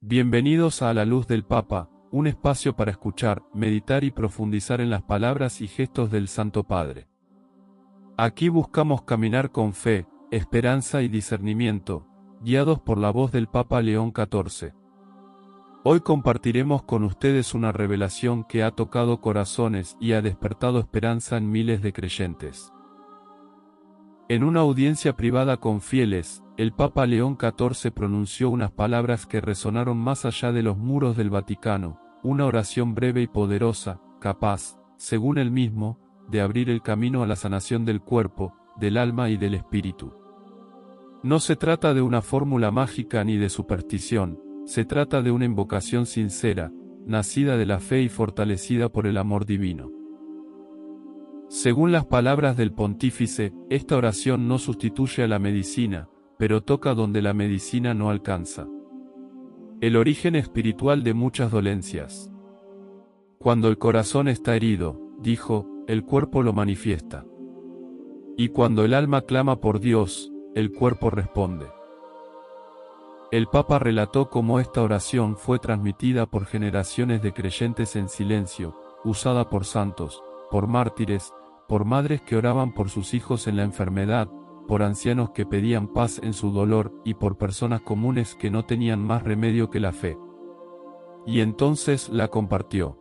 Bienvenidos a La Luz del Papa, un espacio para escuchar, meditar y profundizar en las palabras y gestos del Santo Padre. Aquí buscamos caminar con fe, esperanza y discernimiento, guiados por la voz del Papa León XIV. Hoy compartiremos con ustedes una revelación que ha tocado corazones y ha despertado esperanza en miles de creyentes. En una audiencia privada con fieles, el Papa León XIV pronunció unas palabras que resonaron más allá de los muros del Vaticano, una oración breve y poderosa, capaz, según él mismo, de abrir el camino a la sanación del cuerpo, del alma y del espíritu. No se trata de una fórmula mágica ni de superstición, se trata de una invocación sincera, nacida de la fe y fortalecida por el amor divino. Según las palabras del pontífice, esta oración no sustituye a la medicina, pero toca donde la medicina no alcanza. El origen espiritual de muchas dolencias. Cuando el corazón está herido, dijo, el cuerpo lo manifiesta. Y cuando el alma clama por Dios, el cuerpo responde. El Papa relató cómo esta oración fue transmitida por generaciones de creyentes en silencio, usada por santos, por mártires, por madres que oraban por sus hijos en la enfermedad, por ancianos que pedían paz en su dolor y por personas comunes que no tenían más remedio que la fe. Y entonces la compartió.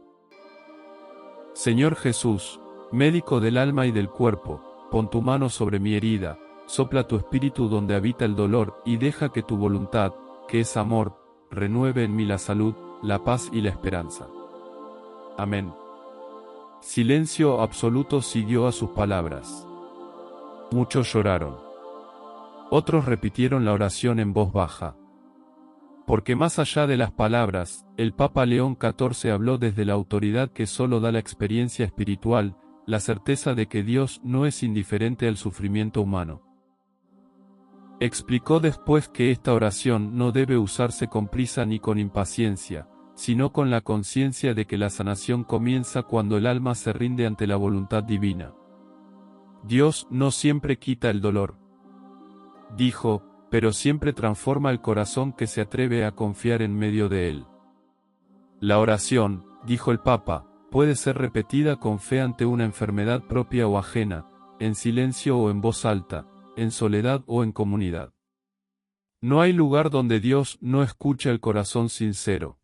Señor Jesús, médico del alma y del cuerpo, pon tu mano sobre mi herida, sopla tu espíritu donde habita el dolor y deja que tu voluntad, que es amor, renueve en mí la salud, la paz y la esperanza. Amén. Silencio absoluto siguió a sus palabras. Muchos lloraron. Otros repitieron la oración en voz baja. Porque más allá de las palabras, el Papa León XIV habló desde la autoridad que solo da la experiencia espiritual, la certeza de que Dios no es indiferente al sufrimiento humano. Explicó después que esta oración no debe usarse con prisa ni con impaciencia, sino con la conciencia de que la sanación comienza cuando el alma se rinde ante la voluntad divina. Dios no siempre quita el dolor, dijo, pero siempre transforma el corazón que se atreve a confiar en medio de él. La oración, dijo el Papa, puede ser repetida con fe ante una enfermedad propia o ajena, en silencio o en voz alta, en soledad o en comunidad. No hay lugar donde Dios no escucha el corazón sincero.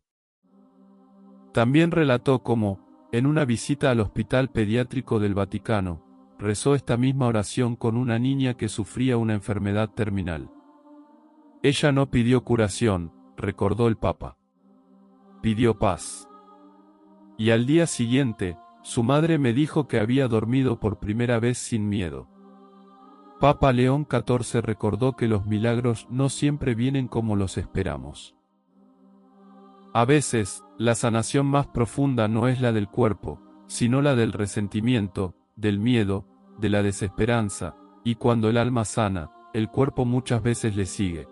También relató cómo, en una visita al Hospital Pediátrico del Vaticano, rezó esta misma oración con una niña que sufría una enfermedad terminal. Ella no pidió curación, recordó el Papa. Pidió paz. Y al día siguiente, su madre me dijo que había dormido por primera vez sin miedo. Papa León XIV recordó que los milagros no siempre vienen como los esperamos. A veces, la sanación más profunda no es la del cuerpo, sino la del resentimiento, del miedo, de la desesperanza, y cuando el alma sana, el cuerpo muchas veces le sigue.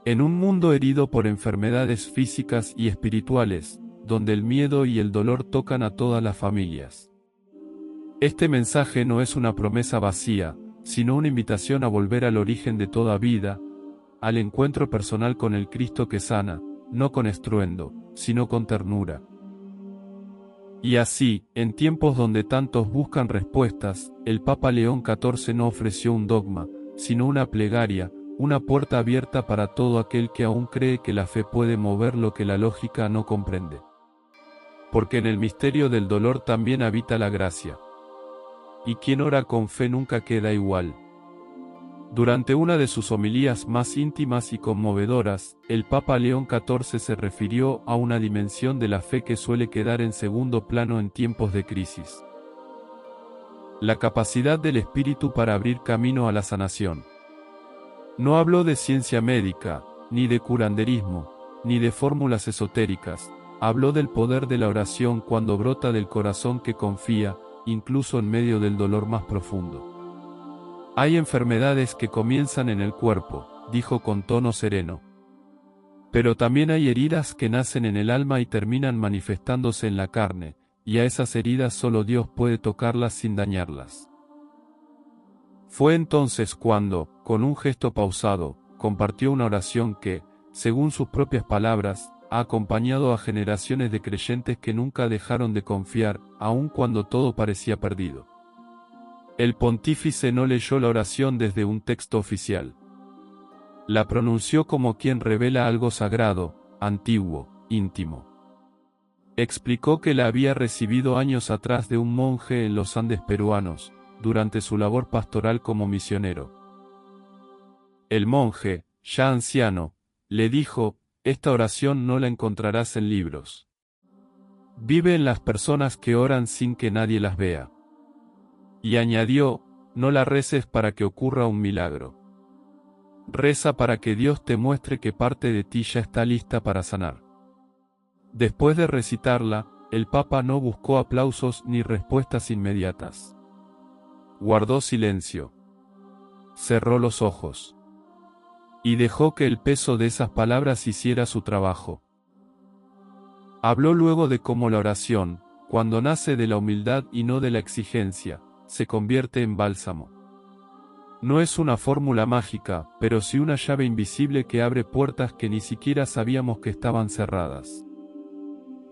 En un mundo herido por enfermedades físicas y espirituales, donde el miedo y el dolor tocan a todas las familias. Este mensaje no es una promesa vacía, sino una invitación a volver al origen de toda vida, al encuentro personal con el Cristo que sana, no con estruendo, sino con ternura. Y así, en tiempos donde tantos buscan respuestas, el Papa León XIV no ofreció un dogma, sino una plegaria, una puerta abierta para todo aquel que aún cree que la fe puede mover lo que la lógica no comprende. Porque en el misterio del dolor también habita la gracia. Y quien ora con fe nunca queda igual. Durante una de sus homilías más íntimas y conmovedoras, el Papa León XIV se refirió a una dimensión de la fe que suele quedar en segundo plano en tiempos de crisis. La capacidad del Espíritu para abrir camino a la sanación. No habló de ciencia médica, ni de curanderismo, ni de fórmulas esotéricas, habló del poder de la oración cuando brota del corazón que confía, incluso en medio del dolor más profundo. Hay enfermedades que comienzan en el cuerpo, dijo con tono sereno. Pero también hay heridas que nacen en el alma y terminan manifestándose en la carne, y a esas heridas solo Dios puede tocarlas sin dañarlas. Fue entonces cuando, con un gesto pausado, compartió una oración que, según sus propias palabras, ha acompañado a generaciones de creyentes que nunca dejaron de confiar, aun cuando todo parecía perdido. El pontífice no leyó la oración desde un texto oficial. La pronunció como quien revela algo sagrado, antiguo, íntimo. Explicó que la había recibido años atrás de un monje en los Andes peruanos, durante su labor pastoral como misionero. El monje, ya anciano, le dijo: esta oración no la encontrarás en libros. Vive en las personas que oran sin que nadie las vea. Y añadió: no la reces para que ocurra un milagro. Reza para que Dios te muestre que parte de ti ya está lista para sanar. Después de recitarla, el Papa no buscó aplausos ni respuestas inmediatas. Guardó silencio. Cerró los ojos. Y dejó que el peso de esas palabras hiciera su trabajo. Habló luego de cómo la oración, cuando nace de la humildad y no de la exigencia, se convierte en bálsamo. No es una fórmula mágica, pero sí una llave invisible que abre puertas que ni siquiera sabíamos que estaban cerradas.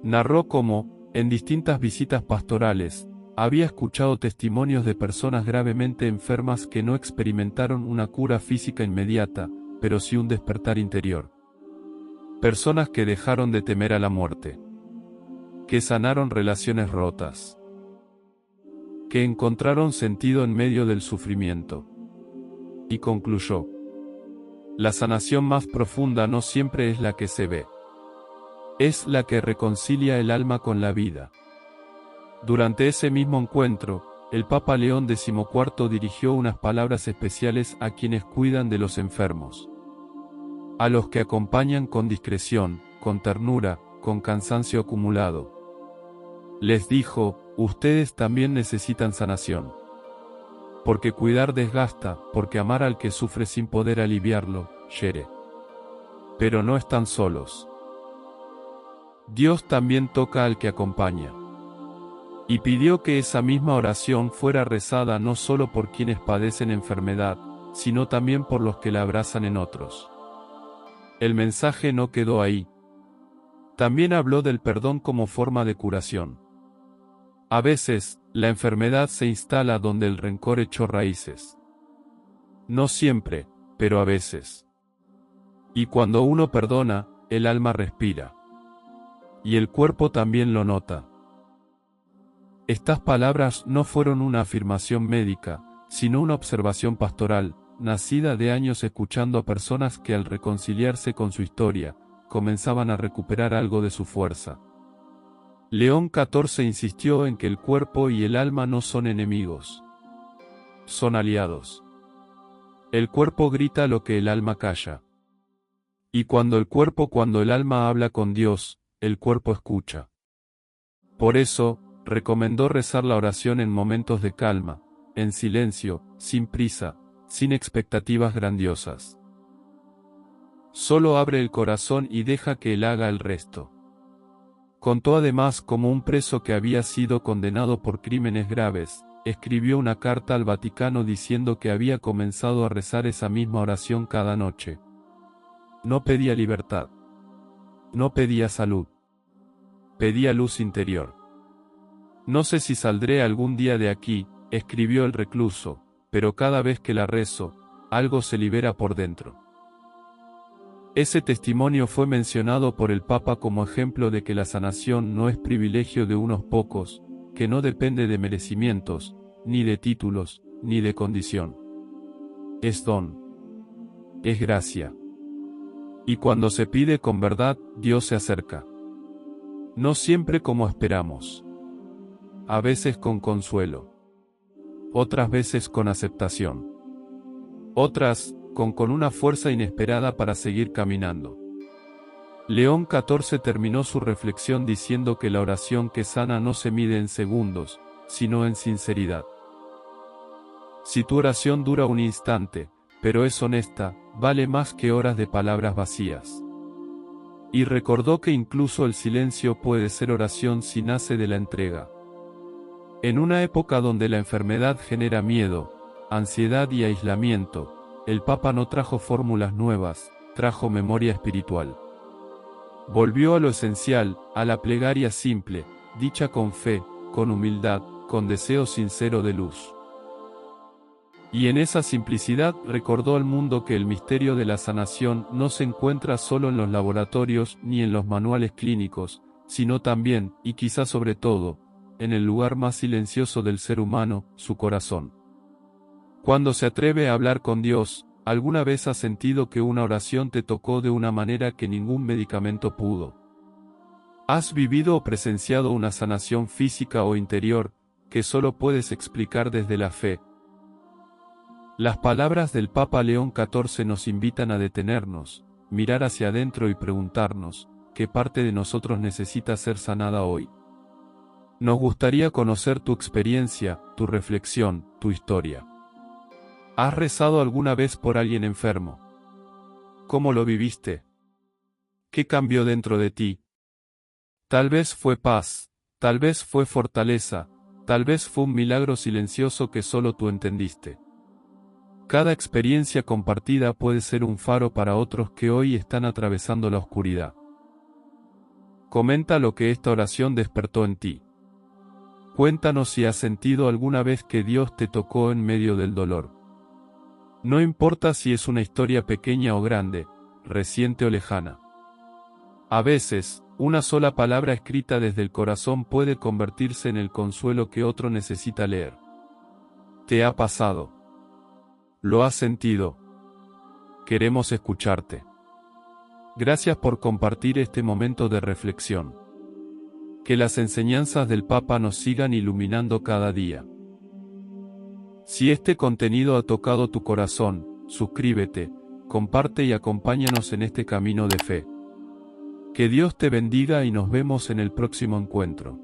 Narró cómo, en distintas visitas pastorales, había escuchado testimonios de personas gravemente enfermas que no experimentaron una cura física inmediata, pero sí un despertar interior. Personas que dejaron de temer a la muerte. Que sanaron relaciones rotas. Que encontraron sentido en medio del sufrimiento. Y concluyó: la sanación más profunda no siempre es la que se ve. Es la que reconcilia el alma con la vida. Durante ese mismo encuentro, el Papa León XIV dirigió unas palabras especiales a quienes cuidan de los enfermos. A los que acompañan con discreción, con ternura, con cansancio acumulado. Les dijo: ustedes también necesitan sanación. Porque cuidar desgasta, porque amar al que sufre sin poder aliviarlo, hiere. Pero no están solos. Dios también toca al que acompaña. Y pidió que esa misma oración fuera rezada no solo por quienes padecen enfermedad, sino también por los que la abrazan en otros. El mensaje no quedó ahí. También habló del perdón como forma de curación. A veces, la enfermedad se instala donde el rencor echó raíces. No siempre, pero a veces. Y cuando uno perdona, el alma respira. Y el cuerpo también lo nota. Estas palabras no fueron una afirmación médica, sino una observación pastoral, nacida de años escuchando a personas que al reconciliarse con su historia, comenzaban a recuperar algo de su fuerza. León XIV insistió en que el cuerpo y el alma no son enemigos. Son aliados. El cuerpo grita lo que el alma calla. Y cuando el alma habla con Dios, el cuerpo escucha. Por eso, recomendó rezar la oración en momentos de calma, en silencio, sin prisa, sin expectativas grandiosas. Solo abre el corazón y deja que Él haga el resto. Contó además cómo un preso que había sido condenado por crímenes graves, escribió una carta al Vaticano diciendo que había comenzado a rezar esa misma oración cada noche. No pedía libertad. No pedía salud. Pedía luz interior. No sé si saldré algún día de aquí, escribió el recluso, pero cada vez que la rezo, algo se libera por dentro. Ese testimonio fue mencionado por el Papa como ejemplo de que la sanación no es privilegio de unos pocos, que no depende de merecimientos, ni de títulos, ni de condición. Es don. Es gracia. Y cuando se pide con verdad, Dios se acerca. No siempre como esperamos. A veces con consuelo. Otras veces con aceptación. Otras, con una fuerza inesperada para seguir caminando. León XIV terminó su reflexión diciendo que la oración que sana no se mide en segundos, sino en sinceridad. Si tu oración dura un instante, pero es honesta, vale más que horas de palabras vacías. Y recordó que incluso el silencio puede ser oración si nace de la entrega. En una época donde la enfermedad genera miedo, ansiedad y aislamiento, el Papa no trajo fórmulas nuevas, trajo memoria espiritual. Volvió a lo esencial, a la plegaria simple, dicha con fe, con humildad, con deseo sincero de luz. Y en esa simplicidad recordó al mundo que el misterio de la sanación no se encuentra solo en los laboratorios ni en los manuales clínicos, sino también, y quizá sobre todo, en el lugar más silencioso del ser humano, su corazón. Cuando se atreve a hablar con Dios, ¿alguna vez has sentido que una oración te tocó de una manera que ningún medicamento pudo? ¿Has vivido o presenciado una sanación física o interior, que solo puedes explicar desde la fe? Las palabras del Papa León XIV nos invitan a detenernos, mirar hacia adentro y preguntarnos, ¿qué parte de nosotros necesita ser sanada hoy? Nos gustaría conocer tu experiencia, tu reflexión, tu historia. ¿Has rezado alguna vez por alguien enfermo? ¿Cómo lo viviste? ¿Qué cambió dentro de ti? Tal vez fue paz, tal vez fue fortaleza, tal vez fue un milagro silencioso que solo tú entendiste. Cada experiencia compartida puede ser un faro para otros que hoy están atravesando la oscuridad. Comenta lo que esta oración despertó en ti. Cuéntanos si has sentido alguna vez que Dios te tocó en medio del dolor. No importa si es una historia pequeña o grande, reciente o lejana. A veces, una sola palabra escrita desde el corazón puede convertirse en el consuelo que otro necesita leer. ¿Te ha pasado? ¿Lo has sentido? Queremos escucharte. Gracias por compartir este momento de reflexión. Que las enseñanzas del Papa nos sigan iluminando cada día. Si este contenido ha tocado tu corazón, suscríbete, comparte y acompáñanos en este camino de fe. Que Dios te bendiga y nos vemos en el próximo encuentro.